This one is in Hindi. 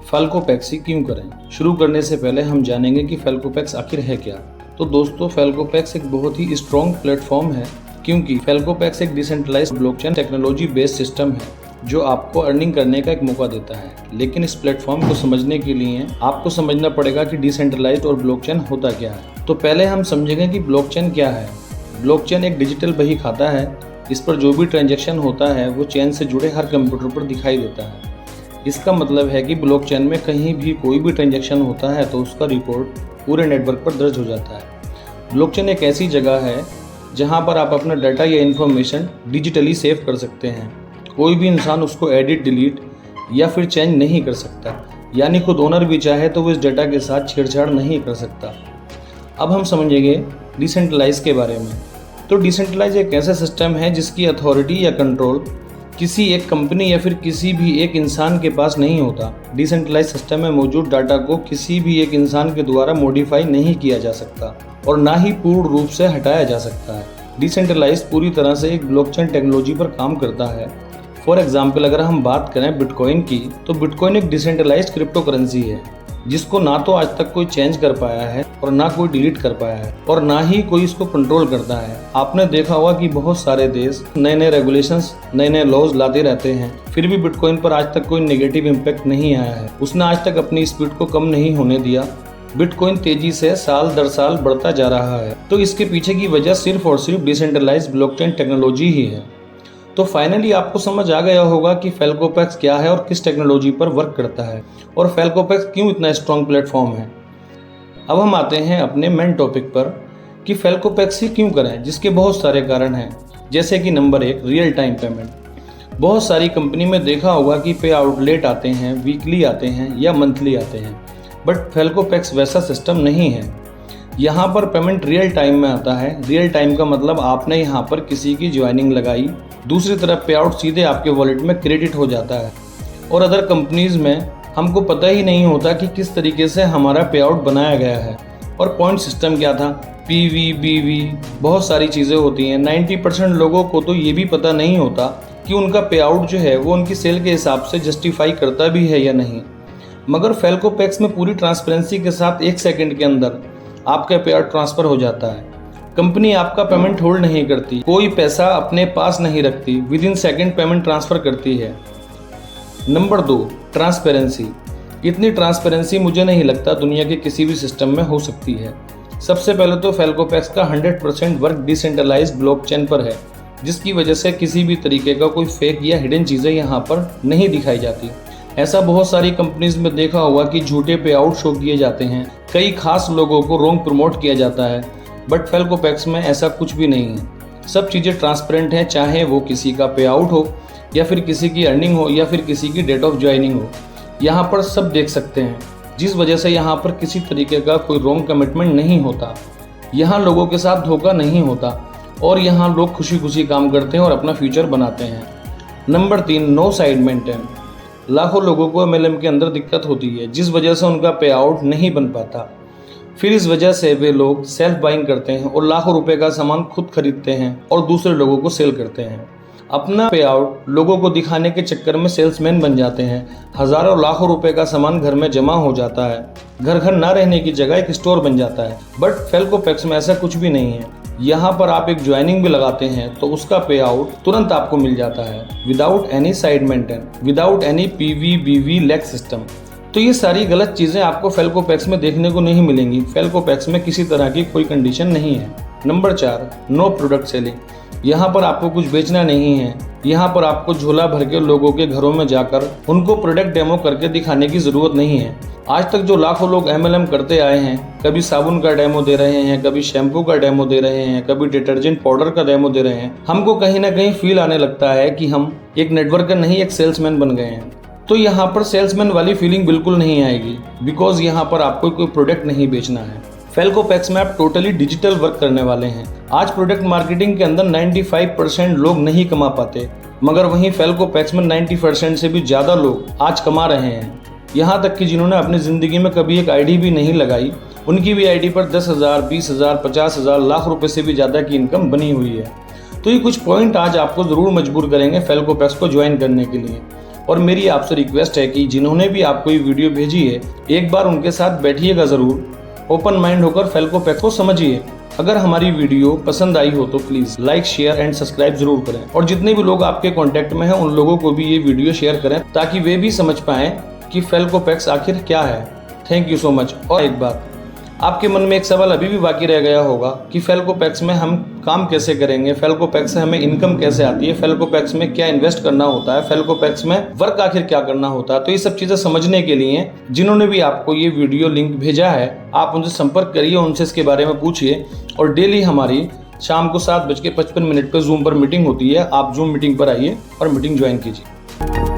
फैल्कोपैक्सी क्यों करें? शुरू करने से पहले हम जानेंगे कि फैल्कोपैक्स आखिर है क्या। तो दोस्तों, फैल्कोपैक्स एक बहुत ही स्ट्रॉन्ग प्लेटफॉर्म है, क्योंकि फैल्कोपैक्स एक decentralised blockchain technology based system है जो आपको अर्निंग करने का एक मौका देता है। लेकिन इस प्लेटफॉर्म को समझने के लिए आपको समझना पड़ेगा कि डिसेंट्रलाइज्ड और ब्लॉकचेन होता क्या है। तो पहले हम समझेंगे कि ब्लॉकचेन क्या है। ब्लॉकचेन एक डिजिटल बही खाता है। इस पर जो भी ट्रांजैक्शन होता है वो चेन से जुड़े हर कंप्यूटर पर दिखाई देता है। इसका मतलब है कि ब्लॉकचेन में कहीं भी कोई भी ट्रांजैक्शन होता है तो उसका रिकॉर्ड पूरे नेटवर्क पर दर्ज हो जाता है। ब्लॉकचेन एक ऐसी जगह है जहां पर आप अपना डाटा या इन्फॉर्मेशन डिजिटली सेव कर सकते हैं। कोई भी इंसान उसको एडिट, डिलीट या फिर चेंज नहीं कर सकता, यानी खुद ओनर भी चाहे तो वो इस डाटा के साथ छेड़छाड़ नहीं कर सकता। अब हम समझेंगे डिसेंट्रलाइज के बारे में। तो डिसेंट्रलाइज एक ऐसा सिस्टम है जिसकी अथॉरिटी या कंट्रोल किसी एक कंपनी या फिर किसी भी एक इंसान के पास नहीं होता। डिसेंट्रलाइज सिस्टम में मौजूद डाटा को किसी भी एक इंसान के द्वारा मॉडिफाई नहीं किया जा सकता और ना ही पूर्ण रूप से हटाया जा सकता है। डिसेंट्रलाइज पूरी तरह से एक ब्लॉकचेन टेक्नोलॉजी पर काम करता है। फॉर एग्जाम्पल, अगर हम बात करें बिटकॉइन की, तो बिटकॉइन एक डिसेंट्रलाइज्ड क्रिप्टो करेंसी है जिसको ना तो आज तक कोई चेंज कर पाया है और ना कोई डिलीट कर पाया है और ना ही कोई इसको कंट्रोल करता है। आपने देखा होगा कि बहुत सारे देश नए नए रेगुलेशंस, नए नए लॉज लाते रहते हैं, फिर भी बिटकॉइन पर आज तक कोई नेगेटिव इम्पैक्ट नहीं आया है। उसने आज तक अपनी स्पीड को कम नहीं होने दिया। बिटकॉइन तेजी से साल दर साल बढ़ता जा रहा है। तो इसके पीछे की वजह सिर्फ और सिर्फ डिसेंट्रलाइज्ड ब्लॉकचेन टेक्नोलॉजी ही है। तो फाइनली आपको समझ आ गया होगा कि फैल्कोपैक्स क्या है और किस टेक्नोलॉजी पर वर्क करता है और फैल्कोपैक्स क्यों इतना स्ट्रॉन्ग प्लेटफॉर्म है। अब हम आते हैं अपने मेन टॉपिक पर कि फैल्कोपैक्स ही क्यों करें, जिसके बहुत सारे कारण हैं। जैसे कि नंबर 1, रियल टाइम पेमेंट। बहुत सारी कंपनी में देखा होगा कि पे आउट लेट आते हैं, वीकली आते हैं या मंथली आते हैं, बट फैल्कोपैक्स वैसा सिस्टम नहीं है। यहाँ पर पेमेंट रियल टाइम में आता है। रियल टाइम का मतलब आपने यहाँ पर किसी की ज्वाइनिंग लगाई, दूसरी तरफ पे आउट सीधे आपके वॉलेट में क्रेडिट हो जाता है। और अदर कंपनीज में हमको पता ही नहीं होता कि किस तरीके से हमारा पे आउट बनाया गया है और पॉइंट सिस्टम क्या था, पीवी, बीवी, बहुत सारी चीज़ें होती हैं। 90% लोगों को तो ये भी पता नहीं होता कि उनका पे आउट जो है वो उनकी सेल के हिसाब से जस्टिफाई करता भी है या नहीं। मगर फैल्कोपैक्स में पूरी ट्रांसपेरेंसी के साथ 1 सेकंड के अंदर आपका पे आउट ट्रांसफर हो जाता है। कंपनी आपका पेमेंट होल्ड नहीं करती, कोई पैसा अपने पास नहीं रखती, with in second payment transfer करती है। Number 2, transparency. इतनी ट्रांसपेरेंसी मुझे नहीं लगता दुनिया के किसी भी सिस्टम में हो सकती है। सबसे पहले तो फैल्कोपैक्स का 100% वर्क डिसेंट्रलाइज्ड ब्लॉकचेन पर है, जिसकी वजह से किसी भी तरीके का कोई फेक या हिडन चीज़ें यहाँ पर नहीं दिखाई जाती। ऐसा बहुत सारी कंपनीज में देखा होगा कि झूठे पे आउट शो किए जाते हैं, कई खास लोगों को रॉन्ग प्रमोट किया जाता है, बट फैल्कोपैक्स में ऐसा कुछ भी नहीं है। सब चीज़ें ट्रांसपेरेंट हैं, चाहे वो किसी का पे आउट हो या फिर किसी की अर्निंग हो या फिर किसी की डेट ऑफ ज्वाइनिंग हो। यहाँ पर सब देख सकते हैं, जिस वजह से यहाँ पर किसी तरीके का कोई रॉन्ग कमिटमेंट नहीं होता। यहाँ लोगों के साथ धोखा नहीं होता और यहाँ लोग खुशी खुशी काम करते हैं और अपना फ्यूचर बनाते हैं। Number 3, no side maintain. लाखों लोगों को MLM के अंदर दिक्कत होती है, जिस वजह से उनका पे आउट नहीं बन पाता। फिर इस वजह से वे लोग सेल्फ बाइंग करते हैं और लाखों रुपए का सामान खुद खरीदते हैं और दूसरे लोगों को सेल करते हैं। अपना पे आउट लोगों को दिखाने के चक्कर में सेल्समैन बन जाते हैं। हजारों लाखों रुपए का सामान घर में जमा हो जाता है, घर घर ना रहने की जगह एक स्टोर बन जाता है। बट फैल्कोपैक्स में ऐसा कुछ भी नहीं है। यहाँ पर आप एक ज्वाइनिंग भी लगाते हैं तो उसका पे आउट तुरंत आपको मिल जाता है, without any side maintain, without any PV, बीवी लैग सिस्टम। तो ये सारी गलत चीज़ें आपको फैल्कोपैक्स में देखने को नहीं मिलेंगी। फैल्कोपैक्स में किसी तरह की कोई कंडीशन नहीं है। Number 4, no product selling. यहाँ पर आपको कुछ बेचना नहीं है। यहाँ पर आपको झोला भर के लोगों के घरों में जाकर उनको प्रोडक्ट डेमो करके दिखाने की ज़रूरत नहीं है। आज तक जो लाखों लोग MLM करते आए हैं, कभी साबुन का डेमो दे रहे हैं, कभी शैम्पू का डेमो दे रहे हैं, कभी डिटर्जेंट पाउडर का डेमो दे रहे हैं, हमको कहीं ना कहीं फील आने लगता है कि हम एक नेटवर्कर नहीं, एक सेल्समैन बन गए हैं। तो यहाँ पर सेल्समैन वाली फीलिंग बिल्कुल नहीं आएगी, बिकॉज यहाँ पर आपको कोई प्रोडक्ट नहीं बेचना है। फैल्कोपैक्स में आप टोटली डिजिटल वर्क करने वाले हैं। आज प्रोडक्ट मार्केटिंग के अंदर 95% लोग नहीं कमा पाते, मगर वहीं फैल्कोपैक्स में 90% से भी ज़्यादा लोग आज कमा रहे हैं। यहाँ तक कि जिन्होंने अपनी ज़िंदगी में कभी एक आईडी भी नहीं लगाई, उनकी भी आईडी पर 10,000, 20,000, 50,000, लाख रुपए से भी ज़्यादा की इनकम बनी हुई है। तो ये कुछ पॉइंट आज आपको ज़रूर मजबूर करेंगे फैल्कोपैक्स को ज्वाइन करने के लिए। और मेरी आपसे रिक्वेस्ट है कि जिन्होंने भी आपको ये वीडियो भेजी है, एक बार उनके साथ बैठिएगा ज़रूर, ओपन माइंड होकर फेल्कोपैक्स को समझिए। अगर हमारी वीडियो पसंद आई हो तो please like, share and subscribe जरूर करें, और जितने भी लोग आपके कॉन्टैक्ट में हैं उन लोगों को भी ये वीडियो शेयर करें ताकि वे भी समझ पाएँ कि फेल्कोपैक्स आखिर क्या है। Thank you so much. और एक बात, आपके मन में एक सवाल अभी भी बाकी रह गया होगा कि फेल्कोपैक्स में हम काम कैसे करेंगे, फेल्कोपैक्स से हमें इनकम कैसे आती है, फेल्कोपैक्स में क्या इन्वेस्ट करना होता है, फेल्कोपैक्स में वर्क आखिर क्या करना होता है। तो ये सब चीज़ें समझने के लिए जिन्होंने भी आपको ये वीडियो लिंक भेजा है, आप उनसे संपर्क करिए, उनसे इसके बारे में पूछिए। और डेली हमारी शाम को 7:55 पर जूम पर मीटिंग होती है। आप जूम मीटिंग पर आइए और मीटिंग ज्वाइन कीजिए।